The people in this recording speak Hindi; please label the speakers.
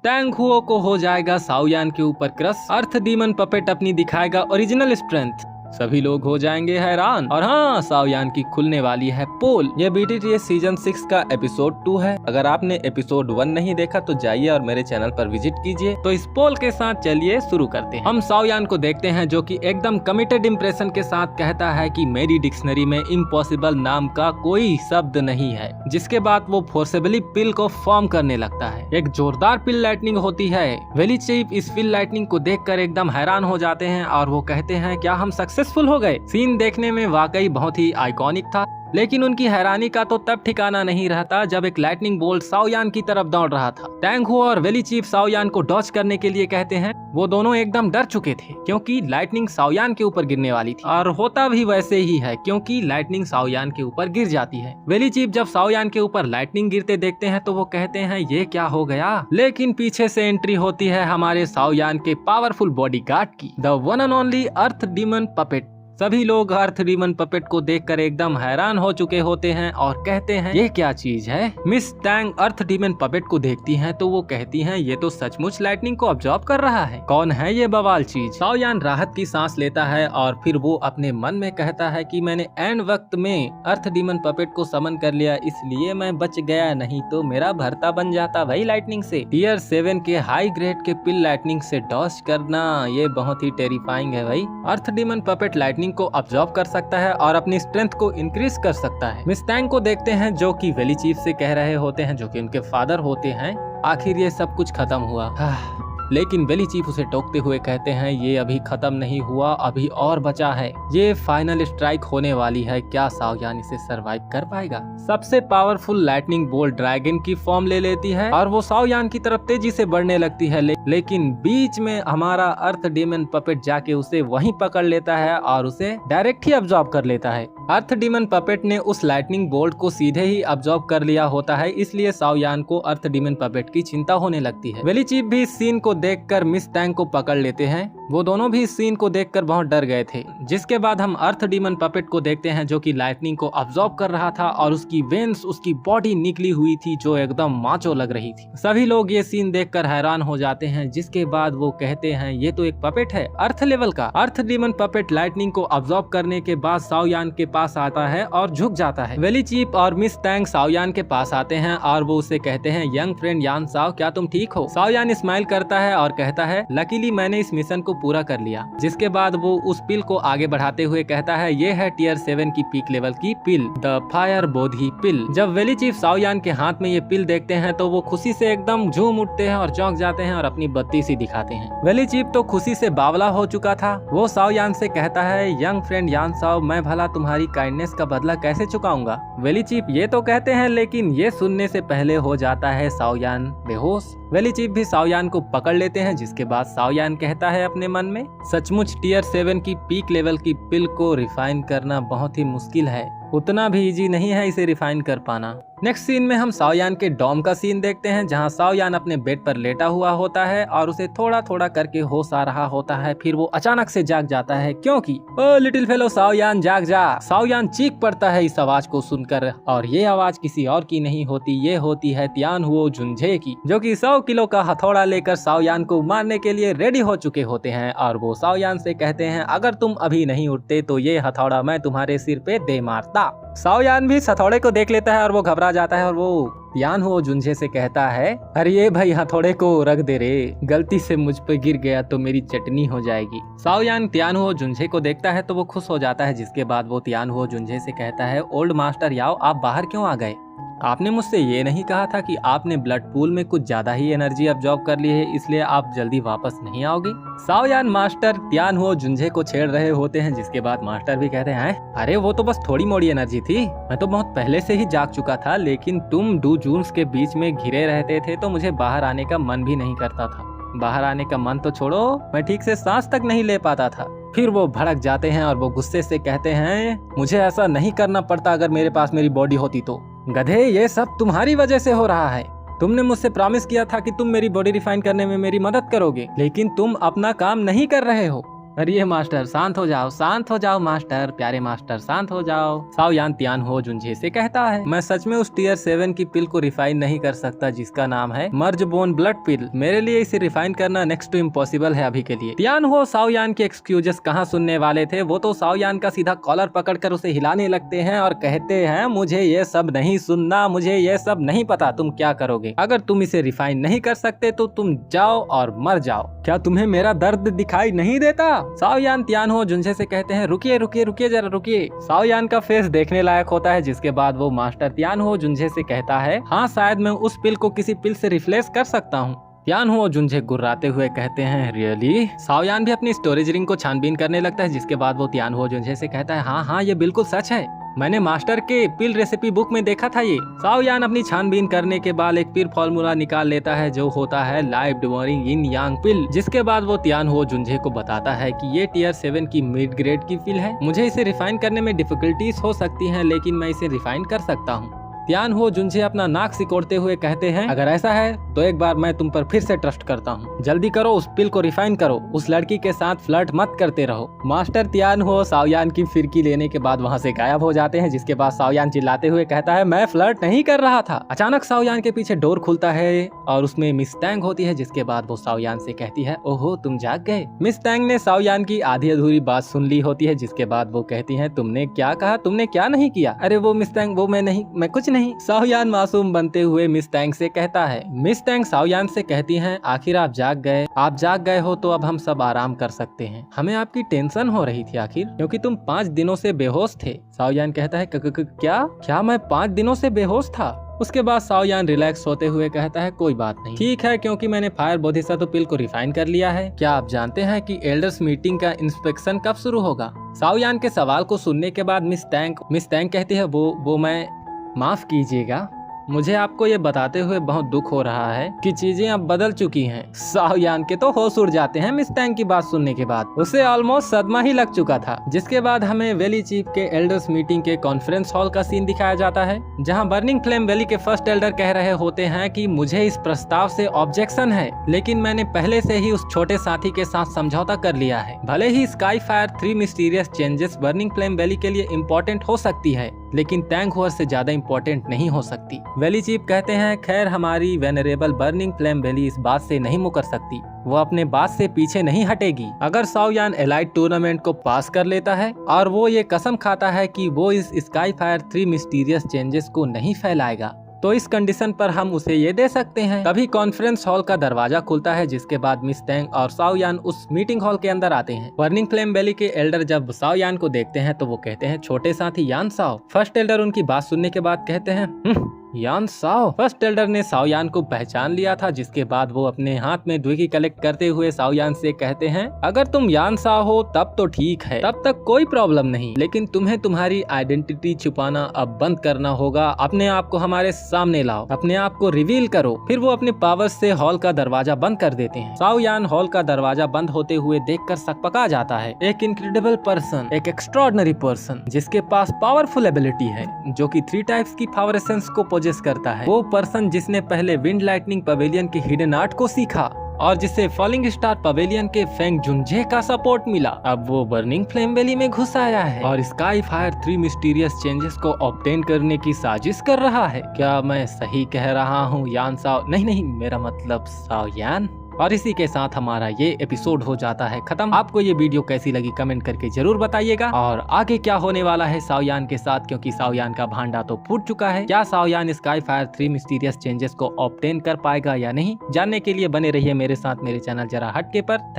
Speaker 1: टैंग हुओ को हो जाएगा साओयान के ऊपर क्रश। अर्थ डीमन पपेट अपनी दिखाएगा ओरिजिनल स्ट्रेंथ। सभी लोग हो जाएंगे हैरान। और हाँ, साओयान की खुलने वाली है पोल। ये BTTS सीजन 6 का एपिसोड 2 है। अगर आपने एपिसोड 1 नहीं देखा तो जाइए और मेरे चैनल पर विजिट कीजिए। तो इस पोल के साथ चलिए शुरू करते हैं। हम साओयान को देखते हैं जो कि एकदम कमिटेड इंप्रेशन के साथ कहता है कि मेरी डिक्शनरी में इम्पॉसिबल नाम का कोई शब्द नहीं है। जिसके बाद वो फोर्सेबली पिल को फॉर्म करने लगता है। एक जोरदार पिल लाइटनिंग होती है। वेली चीफ इस पिल लाइटनिंग को देखकर एकदम हैरान हो जाते हैं और वो कहते हैं क्या हम सक्सेसफुल हो गए। सीन देखने में वाकई बहुत ही आइकॉनिक था, लेकिन उनकी हैरानी का तो तब ठिकाना नहीं रहता जब एक लाइटनिंग बोल्ट साओयान की तरफ दौड़ रहा था। टैंग हुओ और वेली चीफ साओयान को डॉज करने के लिए कहते हैं। वो दोनों एकदम डर चुके थे क्योंकि लाइटनिंग साओयान के ऊपर गिरने वाली थी, और होता भी वैसे ही है क्योंकि लाइटनिंग साओयान के ऊपर गिर जाती है। वेली चीफ जब साओयान के ऊपर लाइटनिंग गिरते देखते हैं तो वो कहते हैं ये क्या हो गया, लेकिन पीछे से एंट्री होती है हमारे साओयान के पावरफुल बॉडीगार्ड की, the one and only earth demon puppet. सभी लोग अर्थ डीमन पपेट को देखकर एकदम हैरान हो चुके होते हैं और कहते हैं ये क्या चीज है। मिस टैंग अर्थ डीमन पपेट को देखती हैं तो वो कहती हैं ये तो सचमुच लाइटनिंग को ऑब्जॉर्ब कर रहा है। कौन है ये बवाल चीज। साओयान राहत की सांस लेता है और फिर वो अपने मन में कहता है कि मैंने एंड वक्त में अर्थ डीमन पपेट को समन कर लिया, इसलिए मैं बच गया, नहीं तो मेरा भरता बन जाता भाई लाइटनिंग से। टियर 7 के हाई ग्रेड के पिल लाइटनिंग से डॉज करना ये बहुत ही टेरिफाइंग है भाई। अर्थ डीमन पपेट लाइटनिंग को ऑब्जॉर्व कर सकता है और अपनी स्ट्रेंथ को इंक्रीज कर सकता है। मिस टैंग को देखते हैं जो कि वेली चीफ से कह रहे होते हैं, जो कि उनके फादर होते हैं, आखिर ये सब कुछ खत्म हुआ। लेकिन वेली चीफ उसे टोकते हुए कहते हैं ये अभी खत्म नहीं हुआ, अभी और बचा है। ये फाइनल स्ट्राइक होने वाली है, क्या साओयान इसे सरवाइव कर पाएगा। सबसे पावरफुल लाइटनिंग बोल्ट ड्रैगन की फॉर्म ले लेती है और वो साओयान की तरफ तेजी से बढ़ने लगती है, लेकिन बीच में हमारा अर्थ डीमन पपेट जाके उसे वहीं पकड़ लेता है और उसे डायरेक्ट ही अब्सॉर्ब कर लेता है। अर्थ डीमन पपेट ने उस लाइटनिंग बोल्ट को सीधे ही अब्सॉर्ब कर लिया होता है, इसलिए साओयान को अर्थ डीमन पपेट की चिंता होने लगती है। वेली चीफ भी इस सीन को देखकर मिस टैंग को पकड़ लेते हैं। वो दोनों भी इस सीन को देखकर बहुत डर गए थे। जिसके बाद हम अर्थ डीमन पपेट को देखते हैं जो कि लाइटनिंग को अब्सॉर्ब कर रहा था और उसकी वेन्स, उसकी बॉडी निकली हुई थी जो एकदम माचो लग रही थी। सभी लोग ये सीन देखकर हैरान हो जाते हैं। जिसके बाद वो कहते हैं ये तो एक पपेट है अर्थ लेवल का। अर्थ डीमन पपेट लाइटनिंग को अब्सॉर्ब करने के बाद साओयान के पास आता है और झुक जाता है। वेली चीफ और मिस टैंग साओयान के पास आते हैं और वो उसे कहते हैं यंग फ्रेंड यान साओ, क्या तुम ठीक हो। साओयान स्माइल करता है और कहता है लकीली मैंने इस मिशन को पूरा कर लिया। जिसके बाद वो उस पिल को आगे बढ़ाते हुए कहता है ये है टियर 7 की पीक लेवल की पिल, द फायर बोधी पिल। जब वेली चीफ साओयान के हाथ में ये पिल देखते हैं तो वो खुशी से एकदम झूम उठते हैं और चौंक जाते हैं और अपनी बत्ती सी दिखाते हैं। वेली चीफ तो खुशी से बावला हो चुका था। वो साओयान से कहता है यंग फ्रेंड यान साओ, मैं भला तुम्हारी काइंडनेस का बदला कैसे चुकाऊंगा। वेली चीफ ये तो कहते हैं, लेकिन ये सुनने से पहले हो जाता है साओयान बेहोश। वेली चीफ भी साओयान को पकड़ लेते हैं। जिसके बाद साओयान कहता है अपने मन में सचमुच टियर 7 की पीक लेवल की पिल को रिफाइन करना बहुत ही मुश्किल है, उतना भी इजी नहीं है इसे रिफाइन कर पाना। नेक्स्ट सीन में हम साओयान के डॉम का सीन देखते हैं जहां साओयान अपने बेड पर लेटा हुआ होता है और उसे थोड़ा थोड़ा करके होश आ रहा होता है। फिर वो अचानक से जाग जाता है क्योंकि ओ लिटिल फेलो साओयान जाग जा। साओयान चीख पड़ता है इस आवाज को सुनकर, और ये आवाज किसी और की नहीं होती, ये होती है तियान हुओ जुनझे की, जो कि 100 किलो का हथौड़ा लेकर साओयान को मारने के लिए रेडी हो चुके होते हैं। और वो साओयान से कहते हैं अगर तुम अभी नहीं उठते तो ये हथौड़ा मैं तुम्हारे सिर पे दे मारता। साओयान भी हथौड़े को देख लेता है और वो घबरा जाता है और वो तियान हुओ जुनझे से कहता है अरे ये भाई हथौड़े को रख दे रे, गलती से मुझ पे गिर गया तो मेरी चटनी हो जाएगी। साओयान तियान हुओ जुनझे को देखता है तो वो खुश हो जाता है। जिसके बाद वो तियान हुओ जुनझे से कहता है ओल्ड मास्टर याओ, आप बाहर क्यों आ गए। आपने मुझसे ये नहीं कहा था कि आपने ब्लड पूल में कुछ ज्यादा ही एनर्जी अब्सॉर्ब कर ली है, इसलिए आप जल्दी वापस नहीं आओगे। साओयान मास्टर तियान हुओ जुनझे को छेड़ रहे होते हैं। जिसके बाद मास्टर भी कहते हैं अरे वो तो बस थोड़ी मोड़ी एनर्जी थी, मैं तो बहुत पहले से ही जाग चुका था, लेकिन तुम 2 जून्स के बीच में घिरे रहते थे तो मुझे बाहर आने का मन भी नहीं करता था। बाहर आने का मन तो छोड़ो, मैं ठीक से सांस तक नहीं ले पाता था। फिर वो भड़क जाते हैं और वो गुस्से से कहते हैं मुझे ऐसा नहीं करना पड़ता अगर मेरे पास मेरी बॉडी होती तो। गधे, ये सब तुम्हारी वजह से हो रहा है। तुमने मुझसे प्रॉमिस किया था कि तुम मेरी बॉडी रिफाइन करने में मेरी मदद करोगे, लेकिन तुम अपना काम नहीं कर रहे हो। अरे मास्टर शांत हो जाओ मास्टर, प्यारे मास्टर शांत हो जाओ। साओयान तियानहो जुंझे से कहता है, मैं सच में उस टियर 7 की पिल को रिफाइन नहीं कर सकता जिसका नाम है मर्ज बोन ब्लड पिल। मेरे लिए इसे रिफाइन करना नेक्स्ट टू इम्पॉसिबल है अभी के लिए। तियानहो साओयान के एक्सक्यूजेस कहाँ सुनने वाले थे, वो तो साओयान का सीधा कॉलर पकड़कर उसे हिलाने लगते हैं और कहते हैं, मुझे ये सब नहीं सुनना, मुझे ये सब नहीं पता तुम क्या करोगे। अगर तुम इसे रिफाइन नहीं कर सकते तो तुम जाओ और मर जाओ। क्या तुम्हें मेरा दर्द दिखाई नहीं देता? साओयान तियानहो जुंझे से कहते हैं, रुकिए रुकिए रुकिए जरा रुकिए। साओयान का फेस देखने लायक होता है, जिसके बाद वो मास्टर तियानहो जुंझे से कहता है, हाँ शायद मैं उस पिल को किसी पिल से रिप्लेस कर सकता हूँ। तियानहो जुंझे गुर्राते हुए कहते हैं, रियली? साओयान भी अपनी स्टोरेज रिंग को छानबीन करने लगता है, जिसके बाद वो तियानहो जुंझे से कहता है, हाँ हाँ ये बिल्कुल सच है, मैंने मास्टर के पिल रेसिपी बुक में देखा था ये। साओयान अपनी छानबीन करने के बाद एक पिल फॉर्मूला निकाल लेता है जो होता है लाइफ डिवोरिंग इन यांग पिल, जिसके बाद वो तियानहो जुंझे को बताता है कि ये टियर 7 की मिड ग्रेड की पिल है। मुझे इसे रिफाइन करने में डिफिकल्टीज हो सकती हैं, लेकिन मैं इसे रिफाइन कर सकता हूँ। तियानहो जुंझे अपना नाक सिकोड़ते हुए कहते हैं, अगर ऐसा है तो एक बार मैं तुम पर फिर से ट्रस्ट करता हूँ। जल्दी करो, उस पिल को रिफाइन करो, उस लड़की के साथ फ्लर्ट मत करते रहो। मास्टर तियानहो साओयान की फिरकी लेने के बाद वहाँ से गायब हो जाते हैं, जिसके बाद साओयान चिल्लाते हुए कहता है, मैं फ्लर्ट नहीं कर रहा था। अचानक साओयान के पीछे डोर खुलता है और उसमें मिस टैंग होती है, जिसके बाद वो साओयान से कहती है, ओहो तुम जाग गए। मिस टैंग ने साओयान की आधी अधूरी बात सुन ली होती है, जिसके बाद वो कहती है, तुमने क्या कहा, तुमने क्या नहीं किया? अरे वो मिस टैंग, वो मैं कुछ नहीं। साओयान मासूम बनते हुए मिस टैंग से कहता है। मिस टैंग साओयान से कहती हैं, आखिर आप जाग गए हो तो अब हम सब आराम कर सकते हैं। हमें आपकी टेंशन हो रही थी आखिर, क्योंकि तुम 5 दिनों से बेहोश थे। साओयान कहता है, क्या मैं 5 दिनों से बेहोश था? उसके बाद साओयान रिलैक्स होते हुए कहता है, कोई बात नहीं, ठीक है, क्योंकि मैंने फायर बोधिसत्व पिल को रिफाइन कर लिया है। क्या आप जानते हैं कि एल्डर्स मीटिंग का इंस्पेक्शन कब शुरू होगा? साओयान के सवाल को सुनने के बाद मिस टैंग कहती है, वो मैं माफ कीजिएगा, मुझे आपको ये बताते हुए बहुत दुख हो रहा है कि चीजें अब बदल चुकी हैं। साओयान के तो होश उड़ जाते हैं मिस टैंग की बात सुनने के बाद। उसे ऑलमोस्ट सदमा ही लग चुका था। जिसके बाद हमें वैली चीफ के एल्डर्स मीटिंग के कॉन्फ्रेंस हॉल का सीन दिखाया जाता है, जहां बर्निंग फ्लेम वैली के फर्स्ट एल्डर कह रहे होते हैं कि मुझे इस प्रस्ताव से ऑब्जेक्शन है, लेकिन मैंने पहले से ही उस छोटे साथी के साथ समझौता कर लिया है। भले ही sky fire 3 mysterious changes burning flame valley के लिए इम्पोर्टेंट हो सकती है, लेकिन टैंक वॉर से ज्यादा इम्पोर्टेंट नहीं हो सकती। वैली चीफ कहते हैं, खैर हमारी वेनरेबल बर्निंग फ्लेम वैली इस बात से नहीं मुकर सकती, वो अपने बात से पीछे नहीं हटेगी। अगर साओयान एलाइट टूर्नामेंट को पास कर लेता है और वो ये कसम खाता है कि वो इस स्काई फायर 3 मिस्टीरियस चेंजेस को नहीं फैलाएगा, तो इस कंडीशन पर हम उसे ये दे सकते हैं। तभी कॉन्फ्रेंस हॉल का दरवाजा खुलता है, जिसके बाद मिस टैंग और साओयान उस मीटिंग हॉल के अंदर आते हैं। बर्निंग फ्लेम वैली के एल्डर जब साओयान को देखते हैं तो वो कहते हैं, छोटे साथी यान साओ। फर्स्ट एल्डर उनकी बात सुनने के बाद कहते हैं, यान साओ। फर्स्ट एल्डर ने साओयान को पहचान लिया था, जिसके बाद वो अपने हाथ में द्विकी कलेक्ट करते हुए साओयान से कहते हैं, अगर तुम यान साओ हो तब तो ठीक है, तब तक कोई प्रॉब्लम नहीं, लेकिन तुम्हें तुम्हारी आइडेंटिटी छुपाना अब बंद करना होगा। अपने आप को हमारे सामने लाओ, अपने आप को रिवील करो। फिर वो अपने पावर्स से हॉल का दरवाजा बंद कर देते हैं। साओयान हॉल का दरवाजा बंद होते हुए देखकर सकपका जाता है। एक इनक्रेडिबल पर्सन, एक एक्स्ट्रॉर्डिनरी पर्सन जिसके पास पावरफुल एबिलिटी है, जो कि 3 टाइप्स की पावर एसेंस को करता है। वो पर्सन जिसने पहले विंड लाइटनिंग पवेलियन के हिडन आर्ट को सीखा और जिसे फॉलिंग स्टार पवेलियन के फेंग जुंझे का सपोर्ट मिला, अब वो बर्निंग फ्लेम वैली में घुस आया है और स्काई फायर 3 मिस्टीरियस चेंजेस को ऑब्टेन करने की साजिश कर रहा है। क्या मैं सही कह रहा हूँ यान साओ? नहीं, मेरा मतलब साओयान। और इसी के साथ हमारा ये एपिसोड हो जाता है खत्म। आपको ये वीडियो कैसी लगी कमेंट करके जरूर बताइएगा, और आगे क्या होने वाला है साओयान के साथ, क्योंकि साओयान का भांडा तो फूट चुका है। क्या साओयान स्काई फायर 3 मिस्टीरियस चेंजेस को ऑब्टेन कर पाएगा या नहीं, जानने के लिए बने रहिए मेरे साथ मेरे चैनल जरा हटके पर। थैंक